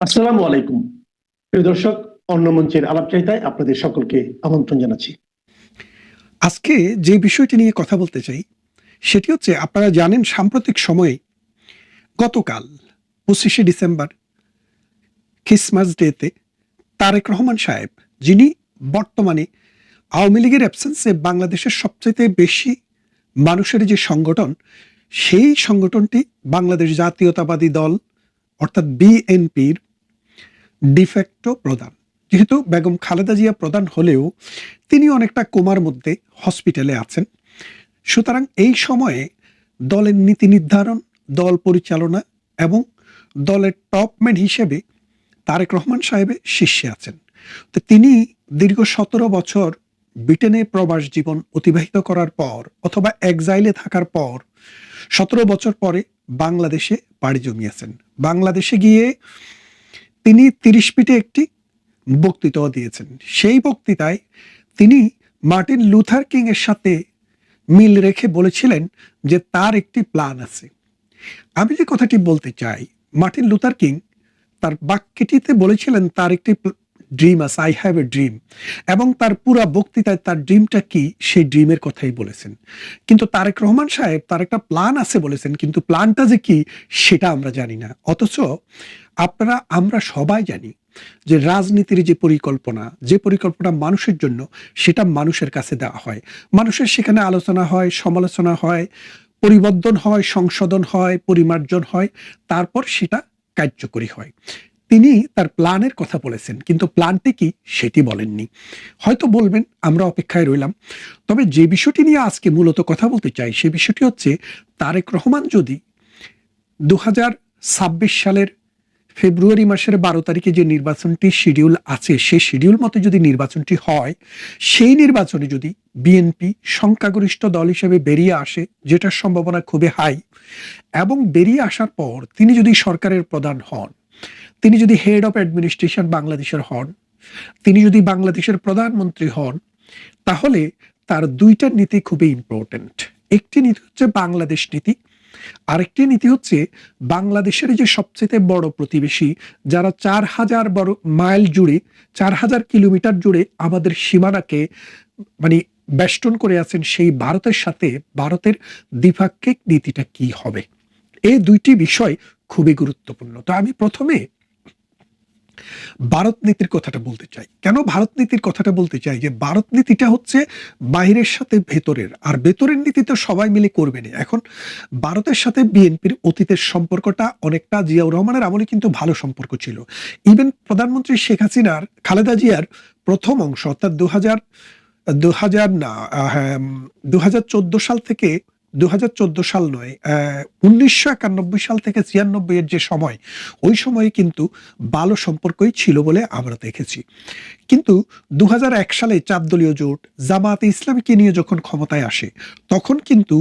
আসসালামু আলাইকুম প্রিয় দর্শক, অন্য মঞ্চের আলাপচারিতায় আপনাদের সকলকে আমন্ত্রণ জানাচ্ছি। আজকে যে বিষয়টি নিয়ে কথা বলতে চাই সেটি হচ্ছে, আপনারা জানেন সাম্প্রতিক সময়ে গতকাল 25শে ডিসেম্বর ক্রিসমাস ডেতে তারেক রহমান সাহেব, যিনি বর্তমানে আওয়ামী লীগের অ্যাবসেন্সে বাংলাদেশের সবচেয়ে বেশি মানুষের যে সংগঠন, সেই সংগঠনটি বাংলাদেশ জাতীয়তাবাদী দল অর্থাৎ বিএনপির ডিফ্যাক্টো প্রধান। যেহেতু বেগম খালেদা জিয়া প্রধান হলেও তিনি অনেকটা কোমার মধ্যে হসপিটালে আছেন, সুতরাং এই সময়ে দলের নীতি নির্ধারণ, দল পরিচালনা এবং দলের টপম্যান হিসেবে তারেক রহমান সাহেবের শীর্ষে আছেন। তো তিনি দীর্ঘ 17 বছর ব্রিটেনে প্রবাস জীবন অতিবাহিত করার পর অথবা এক্সাইলে থাকার পর 17 বছর পরে বাংলাদেশে পাড়ি জমিয়েছেন। বাংলাদেশে গিয়ে তিনি 30 ফিটে একটি বক্তৃতাও দিয়েছেন। সেই বক্তৃতায় তিনি মার্টিন লুথার কিং এর সাথে মিল রেখে বলেছিলেন যে তার একটি প্ল্যান আছে। আমি যে কথাটি বলতে চাই, মার্টিন লুথার কিং তার বাক্যটিতে বলেছিলেন তার একটি ড্রিম আছে, আই হ্যাভ এ ড্রিম, এবং তার পুরা বক্তৃতায় তার ড্রিমটা কি সেই ড্রিমের কথাই বলেছেন। কিন্তু তারেক রহমান সাহেব তার একটা প্ল্যান আছে বলেছেন, কিন্তু প্ল্যানটা যে কি সেটা আমরা জানি না। অথচ আমরা সবাই জানি যে রাজনীতির যে পরিকল্পনা মানুষের জন্য, সেটা মানুষের কাছে দেওয়া হয়, মানুষের সেখানে আলোচনা হয়, সমালোচনা হয়, পরিবর্তন হয়, সংশোধন হয়, পরিমার্জন হয়, তারপর সেটা কার্যকরী হয়। তিনি তার প্ল্যানের কথা বলেছেন, কিন্তু প্ল্যানটি কি সেটি বলেননি। হয়তো বলবেন, আমরা অপেক্ষায় রইলাম। তবে যে বিষয়টি নিয়ে আজকে মূলত কথা বলতে চাই সে বিষয়টি হচ্ছে, তারেক রহমান যদি 2026 সালের ফেব্রুয়ারি মাসের 12 তারিখে যে নির্বাচনটি শিডিউল আছে, সেই শিডিউল মতো যদি নির্বাচনটি হয়, সেই নির্বাচনে যদি বিএনপি সংখ্যাগরিষ্ঠ দল হিসেবে বেরিয়ে আসে, যেটার সম্ভাবনা খুবই হাই, এবং বেরিয়ে আসার পর তিনি যদি সরকারের প্রধান হন, তিনি যদি হেড অফ অ্যাডমিনিস্ট্রেশন বাংলাদেশের হন, তিনি যদি বাংলাদেশের প্রধানমন্ত্রী হন, তাহলে তার দুইটা নীতি খুবই ইম্পর্টেন্ট। একটি নীতি হচ্ছে বাংলাদেশ নীতি, আরেকটি নীতি হচ্ছে বাংলাদেশের যে সবচেয়ে বড় প্রতিবেশী, যারা 4000 মাইল জুড়ে, 4000 কিলোমিটার জুড়ে আমাদের সীমানাকে মানে বেষ্টন করে আছেন, সেই ভারতের সাথে ভারতের দ্বিপাক্ষিক নীতিটা কি হবে। এই দুইটি বিষয় খুবই গুরুত্বপূর্ণ। তো আমি প্রথমে ভারত নীতির কথাটা বলতে চাই। কেন ভারত নীতির কথাটা বলতে চাই? যে ভারত নীতিটা হচ্ছে বাইরের সাথে ভেতরের, আর ভেতরের নীতি তো সবাই মিলে করবে না। এখন ভারতের সাথে বিএনপির অতীতের সম্পর্কটা অনেকটা জিয়াউর রহমানের আমলে কিন্তু ভালো সম্পর্ক ছিল। ইভেন প্রধানমন্ত্রী শেখ হাসিনার, খালেদা জিয়ার প্রথম অংশ অর্থাৎ 2014 সাল থেকে 2014 সাল নয়, 1991 সাল থেকে 96 এর যে সময়, ওই সময়ে কিন্তু ভালো সম্পর্কই ছিল বলে আমরা দেখেছি। কিন্তু 2001 সালে 4 দলীয় জোট জামায়াতে ইসলামীকে নিয়ে যখন ক্ষমতায় আসে, তখন কিন্তু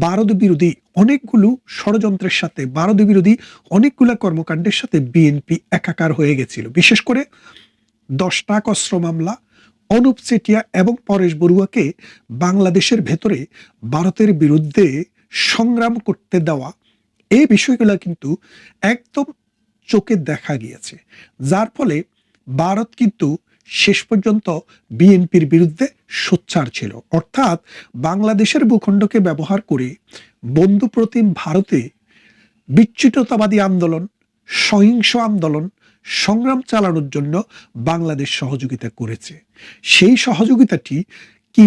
ভারত বিরোধী অনেকগুলো ষড়যন্ত্রের সাথে, ভারত বিরোধী অনেকগুলো কর্মকাণ্ডের সাথে বিএনপি একাকার হয়ে গেছিল। বিশেষ করে 10টা অস্ত্র মামলা, অনুপ চেটিয়া এবং পরেশ বড়ুয়াকে বাংলাদেশের ভেতরে ভারতের বিরুদ্ধে সংগ্রাম করতে দেওয়া, এই বিষয়গুলো কিন্তু একদম চোখে দেখা গিয়েছে। যার ফলে ভারত কিন্তু শেষ পর্যন্ত বিএনপির বিরুদ্ধে সোচ্চার ছিল। অর্থাৎ বাংলাদেশের ভূখণ্ডকে ব্যবহার করে বন্ধুপ্রতিম ভারতে বিচ্ছিন্নতাবাদী আন্দোলন, সহিংস আন্দোলন, সংগ্রাম চালানোর জন্য বাংলাদেশ সহযোগিতা করেছে। সেই সহযোগিতাটি কি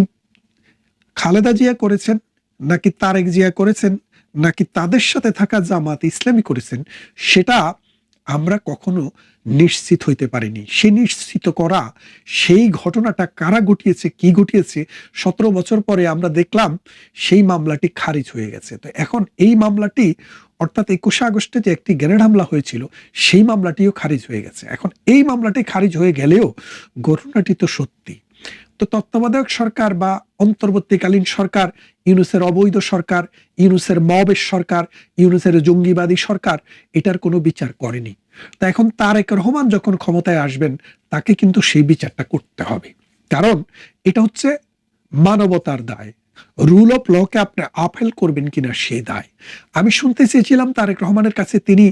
খালেদা জিয়া করেছেন, নাকি তারেক জিয়া করেছেন, নাকি তাদের সাথে থাকা জামাত ইসলামী করেছেন, সেটা আমরা কখনো নিশ্চিত হইতে পারিনি। সে নিশ্চিত করা সেই ঘটনাটা কারা ঘটিয়েছে, কি ঘটিয়েছে, 17 বছর পরে আমরা দেখলাম সেই মামলাটি খারিজ হয়ে গেছে। তো এখন এই মামলাটি, অর্থাৎ 21শে আগস্টে যে একটি গ্রেনেড হামলা হয়েছিল, সেই মামলাটিও খারিজ হয়ে গেছে। এখন এই মামলাটি খারিজ হয়ে গেলেও ঘটনাটি তো সত্যি। তো তত্ত্বাবধায়ক সরকার বা অন্তর্বর্তীকালীন সরকার, ইউনূসের অবৈধ সরকার, ইউনূসের মবের সরকার, ইউনূসের জঙ্গিবাদী সরকার এটার কোনো বিচার করেনি। তা এখন তারেক রহমান যখন ক্ষমতায় আসবেন, তাকে কিন্তু সেই বিচারটা করতে হবে। কারণ এটা হচ্ছে মানবতার দায়, রুল অফ লকে আপনি আপহেল করবেন কিনা সে দায়। আমি শুনতে চেয়েছিলাম তারেক রহমানের কাছে তিনি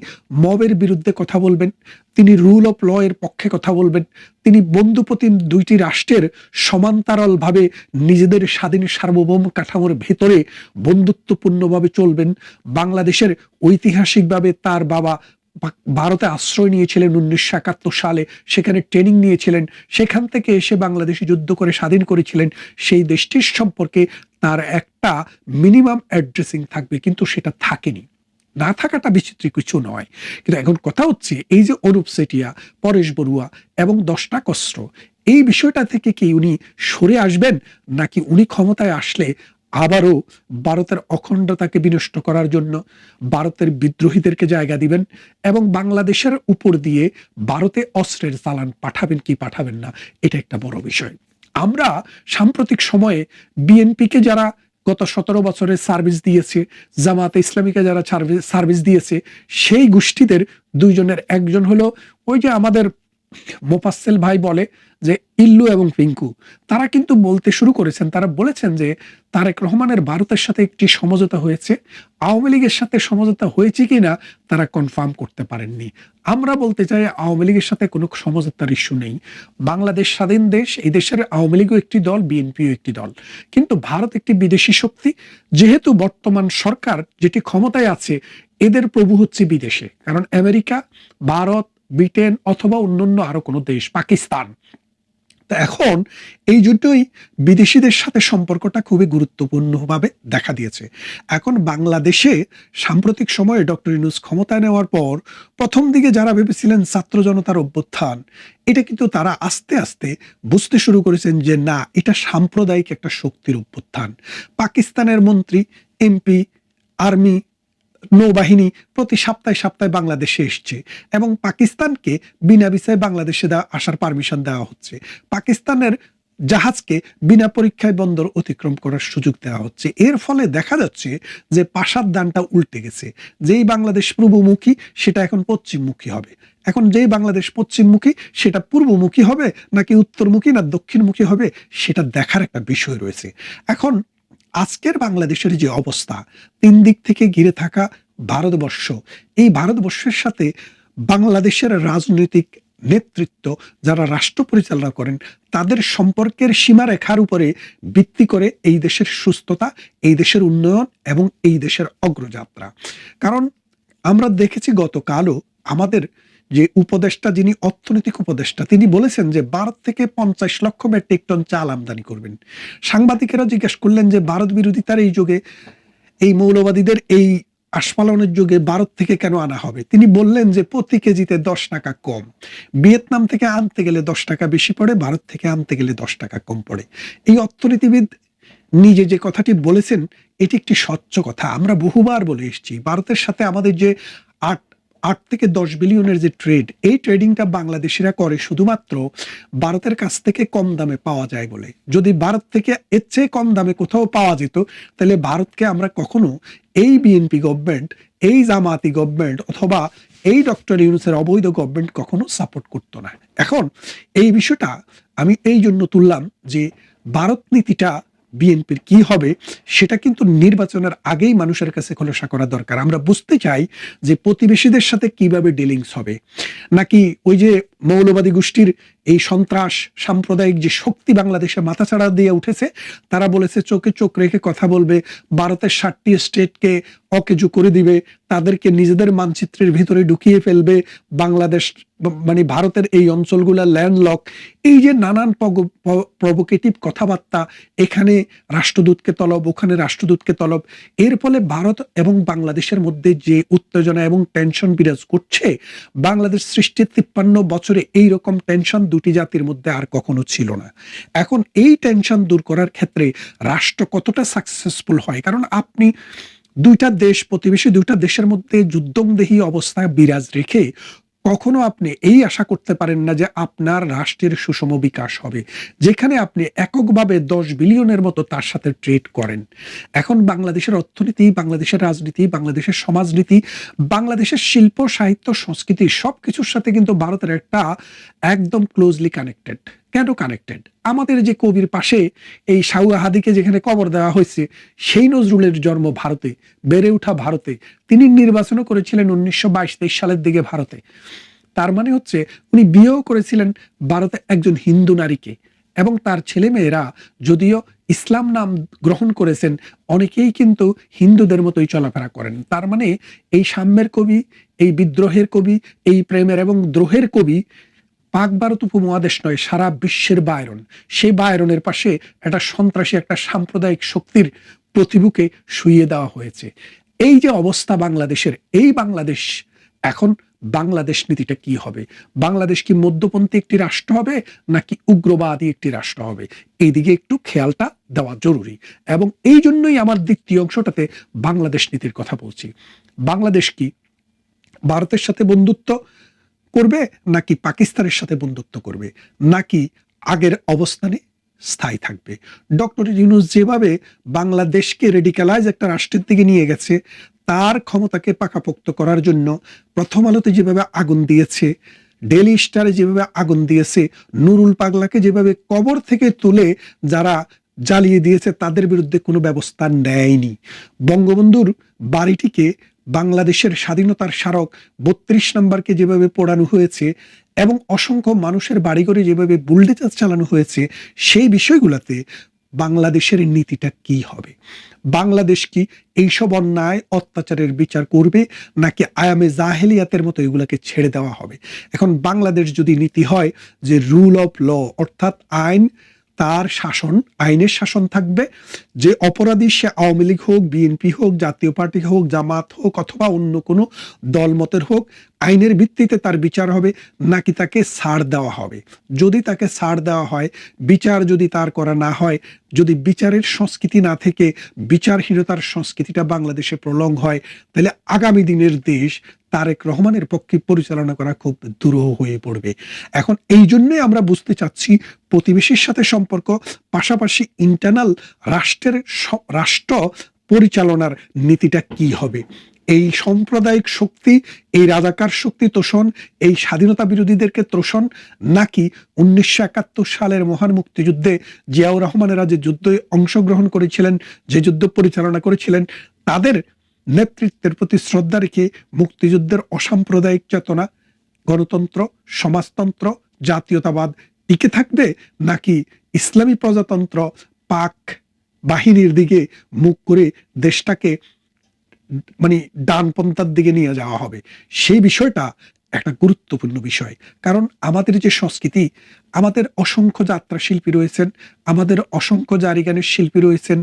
মবের বিরুদ্ধে কথা বলবেন, তিনি রুল অফ ল এর পক্ষে কথা বলবেন, তিনি বন্ধুপ্রতিম দুইটি রাষ্ট্রের সমান্তরালভাবে নিজেদের স্বাধীন সার্বভৌম কাঠামোর ভেতরে বন্ধুত্বপূর্ণভাবে চলবেন। বাংলাদেশের ঐতিহাসিকভাবে তার বাবা ভারতে আশ্রয় নিয়েছিলেন 1971 সালে, সেখানে ট্রেনিং নিয়েছিলেন, সেখান থেকে এসে বাংলাদেশে যুদ্ধ করে স্বাধীন করেছিলেন। সেই দেশটির সম্পর্কে তার একটা মিনিমাম অ্যাড্রেসিং থাকবে, কিন্তু সেটা থাকেনি। না থাকাটা বিচিত্র কিছু নয়, কিন্তু এখন কথা হচ্ছে এই যে অনুপ চেটিয়া, পরেশ বড়ুয়া এবং দশটা কস্ত্র, এই বিষয়টা থেকে কি উনি সরে আসবেন, নাকি উনি ক্ষমতায় আসলে আবারও ভারতের অখণ্ডতাকে বিনষ্ট করার জন্য ভারতের বিদ্রোহীদেরকে জায়গা দিবেন এবং বাংলাদেশের উপর দিয়ে ভারতে অস্ত্রের চালান পাঠাবেন কি পাঠাবেন না, এটা একটা বড় বিষয়। আমরা সাম্প্রতিক সময়ে বিএনপিকে যারা গত 17 বছরের সার্ভিস দিয়েছে, জামাতে ইসলামীকে যারা সার্ভিস দিয়েছে, সেই গোষ্ঠীদের দুইজনের একজন হলো ওই যে আমাদের মোফাজ্জেল ভাই বলে যে ইল্লু এবং পিঙ্কু, তারা কিন্তু বলতে শুরু করেছেন, তারা বলেছেন যে তারেক রহমানের ভারতের সাথে একটি সমঝোতা হয়েছে, আওয়ামী লীগের সাথে সমঝোতা হয়েছে কিনা তারা কনফার্ম করতে পারেননি। আমরা বলতে চাই আওয়ামী লীগের সাথে কোনো সমঝোতার ইস্যু নেই। বাংলাদেশ স্বাধীন দেশ, এই দেশের আওয়ামী লীগও একটি দল, বিএনপিও একটি দল, কিন্তু ভারত একটি বিদেশি শক্তি। যেহেতু বর্তমান সরকার যেটি ক্ষমতায় আছে এদের প্রভু হচ্ছে বিদেশে, কারণ আমেরিকা, ভারত, ব্রিটেন অথবা অন্যান্য আরো কোনো দেশ, পাকিস্তান। তো এখন এই জন্যই বিদেশিদের সাথে সম্পর্কটা খুবই গুরুত্বপূর্ণভাবে দেখা দিয়েছে। এখন বাংলাদেশে সাম্প্রতিক সময়ে ডক্টর ইউনূস ক্ষমতায় নেওয়ার পর প্রথম দিকে যারা ভেবেছিলেন ছাত্র জনতার অভ্যুত্থান, এটা কিন্তু তারা আস্তে আস্তে বুঝতে শুরু করেছেন যে না, এটা সাম্প্রদায়িক একটা শক্তির অভ্যুত্থান। পাকিস্তানের মন্ত্রী, এমপি, আর্মি, নৌবাহিনী প্রতি সপ্তাহে সপ্তাহে বাংলাদেশে এসছে এবং পাকিস্তানকে বিনা ভিসায় বাংলাদেশে আসার পারমিশন দেওয়া হচ্ছে। পাকিস্তানের জাহাজকে বিনা পরীক্ষায় বন্দর অতিক্রম করার সুযোগ দেওয়া হচ্ছে। এর ফলে দেখা যাচ্ছে যে পাশার দানটা উল্টে গেছে। যেই বাংলাদেশ পূর্বমুখী সেটা এখন পশ্চিমমুখী হবে। এখন যেই বাংলাদেশ পশ্চিমমুখী সেটা পূর্বমুখী হবে নাকি উত্তরমুখী না দক্ষিণমুখী হবে, সেটা দেখার একটা বিষয় রয়েছে। এখন আজকের বাংলাদেশের যে অবস্থা, 3 দিক থেকে ঘিরে থাকা ভারতবর্ষ, এই ভারতবর্ষের সাথে বাংলাদেশের রাজনৈতিক নেতৃত্ব যারা রাষ্ট্র পরিচালনা করেন তাদের সম্পর্কের সীমারেখার উপরে ভিত্তি করে এই দেশের সুস্থতা, এই দেশের উন্নয়ন এবং এই দেশের অগ্রযাত্রা। কারণ আমরা দেখেছি গতকালও আমাদের যে উপদেষ্টা, যিনি অর্থনৈতিক উপদেষ্টা, তিনি বলেছেন যে ভারত থেকে 50 লক্ষ মেট্রিক টন চাল আমদানি করবেন। সাংবাদিকেরা জিজ্ঞেস করলেন যে ভারত বিরোধিতার এই যুগে, এই মৌলবাদীদের এই আস্ফালনের যুগে ভারত থেকে কেন আনা হবে? তিনি বললেন যে প্রতি কেজিতে 10 টাকা কম। ভিয়েতনাম থেকে আনতে গেলে 10 টাকা বেশি পড়ে, ভারত থেকে আনতে গেলে 10 টাকা কম পড়ে। এই অর্থনীতিবিদ নিজে যে কথাটি বলেছেন এটি একটি স্বচ্ছ কথা। আমরা বহুবার বলে এসেছি ভারতের সাথে আমাদের যে 8 থেকে 10 বিলিয়নের যে ট্রেড, এই ট্রেডিংটা বাংলাদেশিরা করে শুধুমাত্র ভারতের কাছ থেকে কম দামে পাওয়া যায় বলে। যদি ভারত থেকে এর চেয়ে কম দামে কোথাও পাওয়া যেত তাহলে ভারতকে আমরা কখনো, এই বিএনপি গভর্নমেন্ট, এই জামাতি গভর্নমেন্ট অথবা এই ডক্টর ইউনূসের অবৈধ গভর্নমেন্ট কখনো সাপোর্ট করতো না। এখন এই বিষয়টা আমি এই জন্য তুললাম যে ভারত নীতিটা বিএনপির কি হবে সেটা কিন্তু নির্বাচনের আগেই মানুষের কাছে খোলাসা করা দরকার। আমরা বুঝতে চাই যে প্রতিবেশীদের সাথে কিভাবে ডিলিংস হবে, নাকি ওই যে মৌলবাদী গোষ্ঠীর এই সন্ত্রাস সাম্প্রদায়িক যে শক্তি বাংলাদেশে মাথাচাড়া দিয়ে উঠেছে, তারা বলেছে চোখে চোখ রেখে কথা বলবে, ভারতের 7টি স্টেটকে অকেজো করে দিবে, তাদেরকে নিজেদের মানচিত্রের ভিতরে ঢুকিয়ে ফেলবে, বাংলাদেশ মানে ভারতের এই অঞ্চলগুলা ল্যান্ডলক, এই যে নানান প্রভোকেটিভ কথাবার্তা, এখানে রাষ্ট্রদূতকে তলব, ওখানে রাষ্ট্রদূতকে তলব, এর ফলে ভারত এবং বাংলাদেশের মধ্যে যে উত্তেজনা এবং টেনশন বিরাজ করছে, বাংলাদেশ সৃষ্টির 53 বছরে এই রকম টেনশন দুটি জাতির মধ্যে আর কখনো ছিল না। এখন এই টেনশন দূর করার ক্ষেত্রে রাষ্ট্র কতটা সাকসেসফুল হয়, কারণ আপনি দুইটা দেশ, প্রতিবেশী দুইটা দেশের মধ্যে যুদ্ধংদেহী অবস্থায় বিরাজ রেখে কখনো আপনি এই আশা করতে পারেন না যে আপনার রাষ্ট্রের সুষম বিকাশ হবে, যেখানে আপনি এককভাবে 10 বিলিয়নের মতো তার সাথে ট্রেড করেন। এখন বাংলাদেশের অর্থনীতি, বাংলাদেশের রাজনীতি, বাংলাদেশের সমাজনীতি, বাংলাদেশের শিল্প, সাহিত্য, সংস্কৃতি সবকিছুর সাথে কিন্তু ভারতের একটা একদম ক্লোজলি কানেক্টেড। কেন কানেক্টেড? আমাদের যে কবির পাশে এই সাউয়া হাদিকে যেখানে কবর দেওয়া হয়েছে, সেই নজরুলের জন্ম ভারতে, বেড়ে ওঠা ভারতে, তিনি নির্বাচনও করেছিলেন 1922-23 সালের দিকে ভারতে। তার মানে হচ্ছে উনি বিয়েও করেছিলেন ভারতে একজন হিন্দু নারীকে, এবং তার ছেলে মেয়েরা যদিও ইসলাম নাম গ্রহণ করেছেন, অনেকেই কিন্তু হিন্দুদের মতোই চলাফেরা করেন। তার মানে এই সাম্যের কবি, এই বিদ্রোহের কবি, এই প্রেমের এবং দ্রোহের কবি পাক ভারত উপমহাদেশ নয়, সারা বিশ্বের বায়রন। সেই বায়রনের পাশে একটা সন্ত্রাসী, একটা সাম্প্রদায়িক শক্তির প্রতিভুকে শুইয়ে দেওয়া হয়েছে। এই যে অবস্থা বাংলাদেশের, এই বাংলাদেশ এখন, বাংলাদেশ নীতিটা কি হবে? বাংলাদেশ কি মধ্যপন্থী একটি রাষ্ট্র হবে নাকি উগ্রবাদী একটি রাষ্ট্র হবে? এইদিকে একটু খেয়ালটা দেওয়া জরুরি। এবং এই জন্যই আমার দ্বিতীয় অংশটাতে বাংলাদেশ নীতির কথা বলছি। বাংলাদেশ কি ভারতের সাথে বন্ধুত্ব করবে নাকি পাকিস্তানের সাথে বন্ধুত্ব করবে, নাকি আগের অবস্থানে স্থায়ী থাকবে? ডক্টর ইউনূস যেভাবে বাংলাদেশকে রেডিকালাইজ একটা রাষ্ট্রের দিকে নিয়ে গেছে, তার ক্ষমতাকে পাকাপোক্ত করার জন্য প্রথম আলোতে যেভাবে আগুন দিয়েছে, ডেইলি স্টারে যেভাবে আগুন দিয়েছে, নুরুল পাগলাকে যেভাবে কবর থেকে তুলে যারা জ্বালিয়ে দিয়েছে তাদের বিরুদ্ধে কোনো ব্যবস্থা নেয়নি, বঙ্গবন্ধুর বাড়িটিকে, বাংলাদেশের স্বাধীনতার স্মারক 32 নম্বরকে যেভাবে পোড়ানো হয়েছে এবং অসংখ্য মানুষের বাড়িঘরে যেভাবে বুলডোজার চালানো হয়েছে, সেই বিষয়গুলোতে বাংলাদেশের নীতিটা কি হবে? বাংলাদেশ কি এইসব অন্যায় অত্যাচারের বিচার করবে নাকি আয়ামে জাহেলিয়াতের মতো এগুলাকে ছেড়ে দেওয়া হবে? এখন বাংলাদেশ যদি নীতি হয় যে রুল অফ ল, অর্থাৎ আইন, তার শাসন, আইনের শাসন থাকবে, যে অপরাধী সে আওয়ামী লীগ হোক, বিএনপি হোক, জাতীয় পার্টি হোক, জামাত হোক, অথবা অন্য কোনো দলমতের হোক, আইনের ভিত্তিতে তার বিচার হবে নাকি তাকে ছাড় দেওয়া হবে? যদি তাকে ছাড় দেওয়া হয়, বিচার যদি তার করা না হয়, যদি বিচারের সংস্কৃতি না থেকে বিচারহীনতার সংস্কৃতিটা বাংলাদেশে প্রলং হয়, তাহলে আগামী দিনের দেশ তারেক রহমানের পক্ষে পরিচালনা করা খুব দুরূহ হয়ে পড়বে। এখন এই জন্যই আমরা বুঝতে চাচ্ছি প্রতিবেশীর সাথে সম্পর্ক, পাশাপাশি ইন্টারনাল রাষ্ট্রের রাষ্ট্র পরিচালনার নীতিটা কি হবে? এই সাম্প্রদায়িক শক্তি, এই রাজাকার শক্তি তোষণ, এই স্বাধীনতা বিরোধীদেরকে তোষণ, নাকি 1971 সালের মহান মুক্তিযুদ্ধে জিয়াউর রহমানেরা যে যুদ্ধে অংশগ্রহণ করেছিলেন, যে যুদ্ধ পরিচালনা করেছিলেন, তাদের নেতৃত্বের প্রতি শ্রদ্ধা রেখে মুক্তিযুদ্ধের অসাম্প্রদায়িক চেতনা, গণতন্ত্র, সমাজতন্ত্র, জাতীয়তাবাদ টিকে থাকবে, নাকি ইসলামী প্রজাতন্ত্র, পাক বাহিনীর দিকে মুখ করে দেশটাকে মানে ডানপন্থার দিকে নিয়ে যাওয়া হবে? সেই বিষয়টা একটা গুরুত্বপূর্ণ বিষয়। কারণ আমাদের যে সংস্কৃতি, আমাদের অসংখ্য যাত্রা শিল্পী রয়েছেন, আমাদের অসংখ্য জারি গানের শিল্পী রয়েছেন,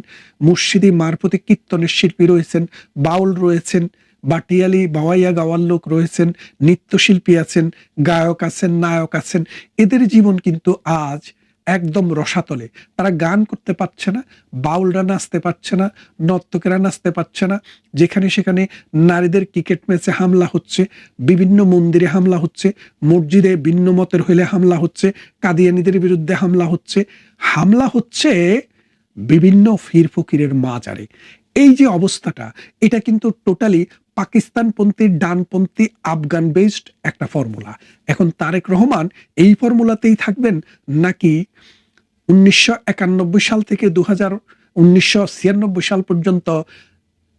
মুর্শিদি মারফতি কীর্তনের শিল্পী রয়েছেন, বাউল রয়েছেন, বাটিয়ালি বাওয়াইয়া গাওয়ার লোক রয়েছেন, নৃত্যশিল্পী আছেন, গায়ক আছেন, নায়ক আছেন। এদের জীবন কিন্তু আজ একদম রসাতলে। তারা গান করতে পারছে না, বাউলরা নাচতে পারছে না, নর্তকেরা নাচতে পারছে না। যেখানে সেখানে নারীদের ক্রিকেট ম্যাচে হামলা হচ্ছে, বিভিন্ন মন্দিরে হামলা হচ্ছে, মসজিদে ভিন্ন মতের হইলে হামলা হচ্ছে, কাদিয়ানীদের বিরুদ্ধে হামলা হচ্ছে, হামলা হচ্ছে বিভিন্ন ফির ফকিরের মাজারে। এই যে অবস্থাটা, এটা কিন্তু টোটালি পাকিস্তানপন্থী, ডানপন্থী, আফগান বেসড একটা ফর্মুলা। এখন তারেক রহমান এই ফর্মুলাতেই থাকবেন, নাকি 1991 সাল থেকে 1996 সাল পর্যন্ত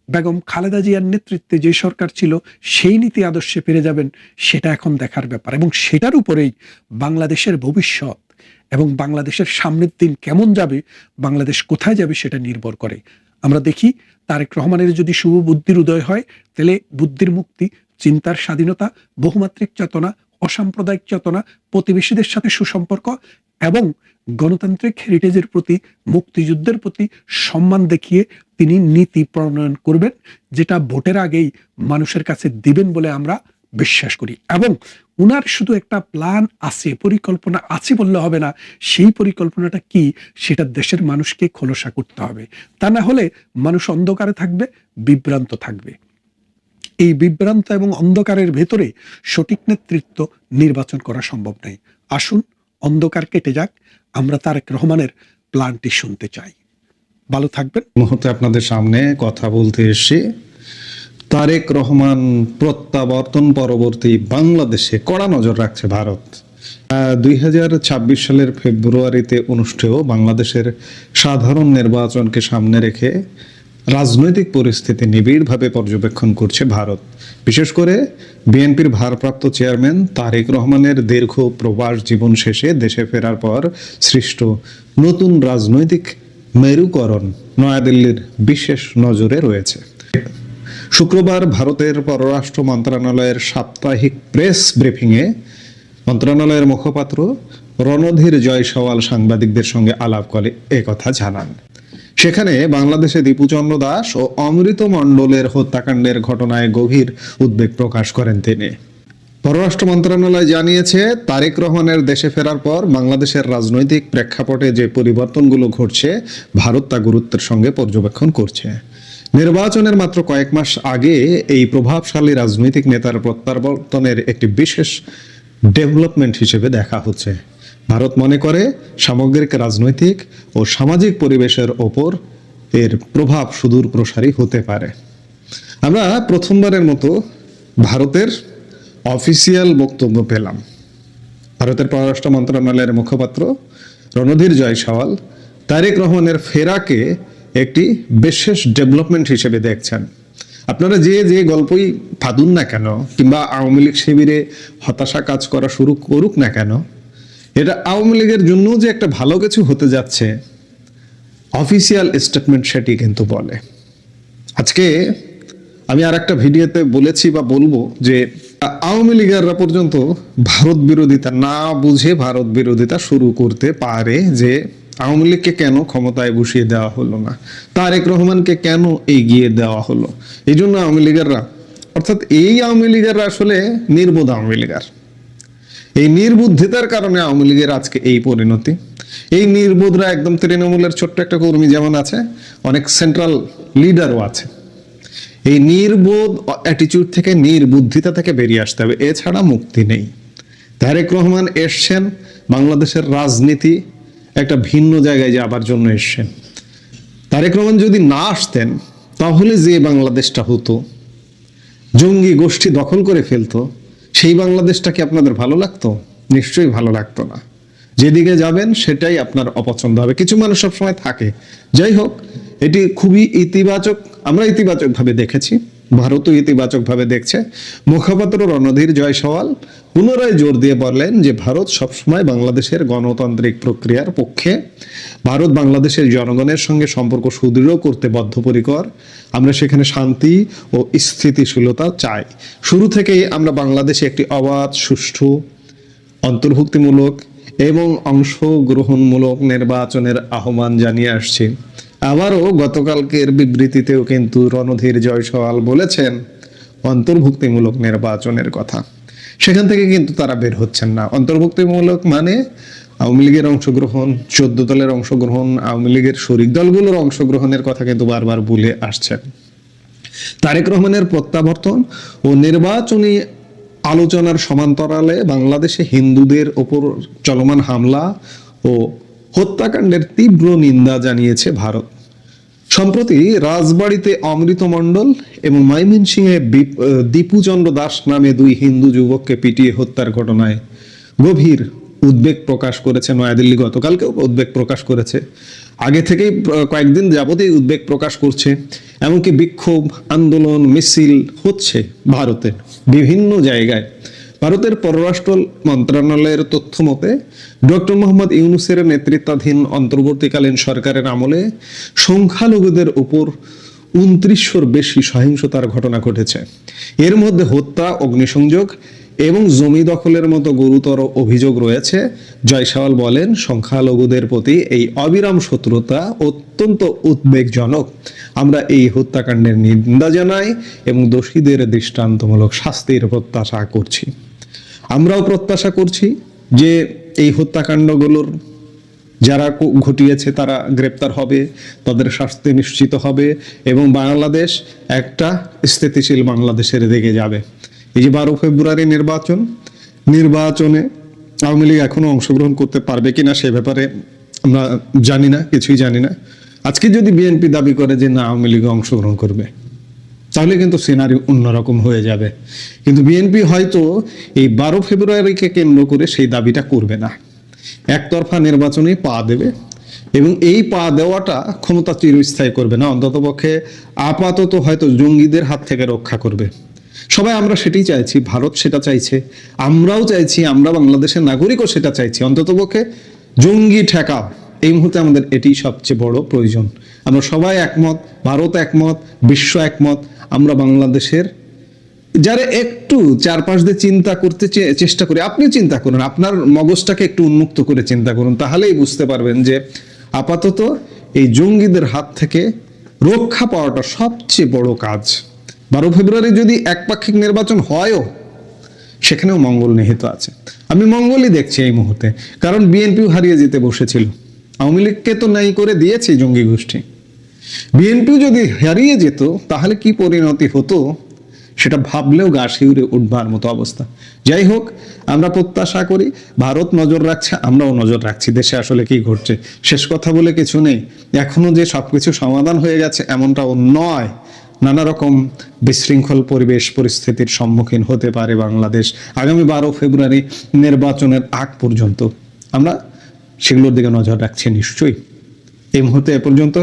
বেগম খালেদা জিয়ার নেতৃত্বে যে সরকার ছিল সেই নীতি আদর্শে ফিরে যাবেন? সেটা এখন দেখার ব্যাপার। এবং সেটার উপরেই বাংলাদেশের ভবিষ্যৎ এবং বাংলাদেশের সামনের দিন কেমন যাবে, বাংলাদেশ কোথায় যাবে, সেটা নির্ভর করে। আমরা দেখি তারেক রহমানের যদি শুভ বুদ্ধির উদয় হয়, তাহলে বুদ্ধির মুক্তি, চিন্তার স্বাধীনতা, বহুমাত্রিক চেতনা, অসাম্প্রদায়িক চেতনা, প্রতিবেশীদের সাথে সুসম্পর্ক এবং গণতান্ত্রিক হেরিটেজের প্রতি, মুক্তিযুদ্ধের প্রতি সম্মান দেখিয়ে তিনি নীতি প্রণয়ন করবেন, যেটা ভোটের আগেই মানুষের কাছে দিবেন বলে আমরা বিশ্বাস করি। এবং উনার শুধু একটা প্ল্যান আছে, পরিকল্পনা আছে বললে হবে না, সেই পরিকল্পনাটা কি সেটা দেশের মানুষকে খোলসা করতে হবে। তা না হলে মানুষ অন্ধকারে থাকবে, বিভ্রান্ত থাকবে। এই বিভ্রান্ত এবং অন্ধকারের ভেতরে সঠিক নেতৃত্ব নির্বাচন করা সম্ভব নয়। আসুন অন্ধকার কেটে যাক, আমরা তারেক রহমানের প্ল্যানটি শুনতে চাই। ভালো থাকবেন। মুহূর্তে আপনাদের সামনে কথা বলতে এসে তারেক রহমান প্রত্যাবর্তন পরবর্তী বাংলাদেশে কড়া নজর রাখছে ভারত। 2026 সালের ফেব্রুয়ারিতে অনুষ্ঠেয় বাংলাদেশের সাধারণ নির্বাচনকে সামনে রেখে রাজনৈতিক পরিস্থিতি নিবিড়ভাবে পর্যবেক্ষণ করছে ভারত। বিশেষ করে বিএনপির ভারপ্রাপ্ত চেয়ারম্যান তারেক রহমানের দীর্ঘ প্রবাস জীবন শেষে দেশে ফেরার পর সৃষ্ট নতুন রাজনৈতিক মেরুকরণ নয়াদিল্লির বিশেষ নজরে রয়েছে। শুক্রবার ভারতের পররাষ্ট্র মন্ত্রণালয়ের সাপ্তাহিক প্রেস ব্রিফিংয়ে মন্ত্রণালয়ের মুখপাত্র রণধীর জয়সওয়াল সাংবাদিকদের সঙ্গে আলাপ করে একথা জানান। সেখানে বাংলাদেশে দীপুচন্দ্র দাস ও অমৃত মণ্ডলের হত্যাকাণ্ডের ঘটনায় গভীর উদ্বেগ প্রকাশ করেন তিনি। পররাষ্ট্র মন্ত্রণালয় জানিয়েছে, তারেক রহমানের দেশে ফেরার পর বাংলাদেশের রাজনৈতিক প্রেক্ষাপটে যে পরিবর্তনগুলো ঘটছে ভারত তা গুরুত্বের সঙ্গে পর্যবেক্ষণ করছে। নির্বাচনের মাত্র কয়েক মাস আগে এই প্রভাবশালী রাজনৈতিক নেতার প্রত্যাবর্তনের একটি বিশেষ ডেভেলপমেন্ট হিসেবে দেখা হচ্ছে। ভারত মনে করে সামগ্রিক রাজনৈতিক ও সামাজিক পরিবেশের ওপর এর প্রভাব সুদূর প্রসারী হতে পারে। আমরা প্রথমবারের মতো ভারতের অফিসিয়াল বক্তব্য পেলাম। ভারতের পররাষ্ট্র মন্ত্রণালয়ের মুখপাত্র রণধীর জয়সওয়াল তারেক রহমানের ফেরাকে একটি বিশেষ ডেভেলপমেন্ট হিসেবে দেখছেন। আপনারা যে যে গল্পই ফাদুন না কেন কিংবা আওয়ামী লীগ শিবিরে হতাশা কাজ করা শুরু করুক না কেন, এটা আওয়ামী লীগের জন্য যে একটা ভালো কিছু হতে যাচ্ছে অফিসিয়াল স্টেটমেন্ট সেটি কিন্তু বলে। আজকে আমি আর একটা ভিডিওতে বলেছি বা বলবো যে আওয়ামী লীগাররা পর্যন্ত ভারত বিরোধিতা না বুঝে ভারত বিরোধিতা শুরু করতে পারে যে আওয়ামী লীগকে কেন ক্ষমতায় বসিয়ে দেওয়া হলো না, তারেক রহমানকে কেন এগিয়ে দেওয়া হলো। এই জন্য আওয়ামী লীগাররা, অর্থাৎ এই আওয়ামী লীগাররা আসলে নির্বোধ আওয়ামী লীগার। এই নির্বুদ্ধিতার কারণে আওয়ামী লীগের আজকে এই পরিণতি। এই নির্বোধরা একদম তৃণমূলের ছোট্ট একটা কর্মী যেমন আছে, অনেক সেন্ট্রাল লিডারও আছে। এই নির্বোধ অ্যাটিটিউড থেকে, নির্বুদ্ধিতা থেকে বেরিয়ে আসতে হবে, এছাড়া মুক্তি নেই। তারেক রহমান এসছেন বাংলাদেশের রাজনীতি একটা ভিন্ন জায়গায় যাবার জন্য এসছেন। তারেক রহমান যদি না আসতেন তাহলে যে বাংলাদেশটা হতো, জঙ্গি গোষ্ঠী দখল করে ফেলতো, সেই বাংলাদেশটা কি আপনাদের ভালো লাগতো? নিশ্চয়ই ভালো লাগতো না। যেদিকে যাবেন সেটাই আপনার অপছন্দ হবে। কিছু মানুষ সবসময় থাকে। যাই হোক, এটি খুবই ইতিবাচক, আমরা ইতিবাচক ভাবে দেখেছি, ভারতও ইতিবাচক ভাবে দেখছে। মুখপাত্র রণধীর জয়সওয়াল পুনরায় জোর দিয়ে বললেন যে ভারত সবসময় বাংলাদেশের গণতান্ত্রিক প্রক্রিয়ার পক্ষে, ভারত বাংলাদেশের জনগণের সঙ্গে সম্পর্ক সুদৃঢ় করতে বদ্ধপরিকর। আমরা সেখানে শান্তি ও স্থিতিশীলতা চাই। শুরু থেকেই আমরা বাংলাদেশে একটি অবাধ, সুষ্ঠু, অন্তর্ভুক্তিমূলক এবং অংশগ্রহণমূলক নির্বাচনের আহ্বান জানিয়ে আসছি। আবারও গতকালকের বিবৃতিতেও কিন্তু রণধীর জয়সওয়াল বলেছেন অন্তর্ভুক্তিমূলক নির্বাচনের কথা। সেখান থেকে কিন্তু তারা বের হচ্ছেন না। অন্তর্ভুক্তিমূলক মানে আওয়ামী লীগের অংশগ্রহণ, 14 দলের অংশগ্রহণ, আওয়ামী লীগের শরিক দলগুলোর অংশগ্রহণের কথা কিন্তু বারবার বলে আসছেন। তারেক রহমানের প্রত্যাবর্তন ও নির্বাচনী আলোচনার সমান্তরালে বাংলাদেশে হিন্দুদের ওপর চলমান হামলা ও হত্যাকাণ্ডের তীব্র নিন্দা জানিয়েছে ভারত। সম্প্রতি রাজবাড়ীতে অমৃত মণ্ডল এবং ময়মনসিংহে দীপুচন্দ্র দাস নামে 2 হিন্দু যুবককে পিটিয়ে হত্যার ঘটনায় গভীর উদ্বেগ প্রকাশ করেছে নয়াদিল্লি। গতকালকেও উদ্বেগ প্রকাশ করেছে, আগে থেকেই কয়েকদিন যাবতীয় উদ্বেগ প্রকাশ করছে। এমনকি বিক্ষোভ, আন্দোলন, মিছিল হচ্ছে ভারতের বিভিন্ন জায়গায়। ভারতের পররাষ্ট্র মন্ত্রণালয়ের তথ্য মতে ডক্টর মোহাম্মদ ইউনূসের নেতৃত্বাধীন অন্তর্বর্তীকালীন সরকারের আমলে সংখ্যালঘুদের উপর 2900-র বেশি সহিংসতার ঘটনা ঘটেছে। এর মধ্যে হত্যা, অগ্নিসংযোগ এবং জমি দখলের মতো গুরুতর অভিযোগ রয়েছে। জয়সওয়াল বলেন, সংখ্যালঘুদের প্রতি এই অবিরাম শত্রুতা অত্যন্ত উদ্বেগজনক। আমরা এই হত্যাকাণ্ডের নিন্দা জানাই এবং দোষীদের দৃষ্টান্তমূলক শাস্তির প্রত্যাশা করছি। আমরাও প্রত্যাশা করছি যে এই হত্যাকাণ্ডগুলোর যারা ঘটিয়েছে তারা গ্রেপ্তার হবে, তাদের শাস্তি নিশ্চিত হবে এবং বাংলাদেশ একটা স্থিতিশীল বাংলাদেশের দিকে যাবে। এই যে 12 ফেব্রুয়ারি নির্বাচনে আওয়ামী লীগ এখনো অংশগ্রহণ করতে পারবে কিনা সে ব্যাপারে আমরা জানি না, কিছুই জানি না। আজকে যদি বিএনপি দাবি করে যে না আওয়ামী লীগ অংশগ্রহণ করবে, তাহলে কিন্তু সিনারি অন্যরকম হয়ে যাবে। কিন্তু বিএনপি হয়তো এই 12 ফেব্রুয়ারিকে কেন্দ্র করে সেই দাবিটা করবে না, একতরফা নির্বাচনে পা দেবে এবং এই পা দেওয়াটা ক্ষমতা চিরস্থায়ী করবে না, অন্ততপক্ষে আপাতত হয়তো জঙ্গিদের হাত থেকে রক্ষা করবে। সবাই আমরা সেটাই চাইছি, ভারত সেটা চাইছে, আমরাও চাইছি, আমরা বাংলাদেশের নাগরিকও সেটা চাইছি, অন্ততপক্ষে জঙ্গি ঠেকাও। এই মুহূর্তে আমাদের এটি সবচেয়ে বড় প্রয়োজন। আমরা সবাই একমত, ভারত একমত, বিশ্ব একমত, আমরা বাংলাদেশের যারা একটু চারপাশ দিয়ে চিন্তা করতে চেষ্টা করি, আপনি চিন্তা করুন, আপনার মগজটাকে একটু উন্মুক্ত করে চিন্তা করুন, তাহলেই বুঝতে পারবেন যে আপাতত এই জঙ্গিদের হাত থেকে রক্ষা পাওয়াটা সবচেয়ে বড় কাজ। 12 ফেব্রুয়ারি যদি একপাক্ষিক নির্বাচন হয়ও, সেখানেও মঙ্গল নিহিত আছে। আমি মঙ্গলই দেখছি এই মুহূর্তে, কারণ বিএনপিও হারিয়ে যেতে বসেছিল, আওয়ামী লীগকে তো নাই করে দিয়েছে জঙ্গি গোষ্ঠী। বিএনপিও যদি হারিয়ে যেত তাহলে কি পরিণতি হতো সেটা ভাবলেও গা শিউরে উঠবার মতো অবস্থা। যাই হোক, আমরা প্রত্যাশা করি, ভারত নজর রাখছে, আমরাও নজর রাখছি দেশে আসলে কি ঘটছে। শেষ কথা বলে কিছু নেই, এখনো যে সবকিছু সমাধান হয়ে গেছে এমনটাও নয়, নানা রকম বিশৃঙ্খল পরিবেশ পরিস্থিতির সম্মুখীন হতে পারে বাংলাদেশ আগামী 12 ফেব্রুয়ারি নির্বাচনের আগ পর্যন্ত। আমরা সেগুলোর দিকে নজর রাখছি নিশ্চয়ই। এই মুহূর্তে এ পর্যন্ত।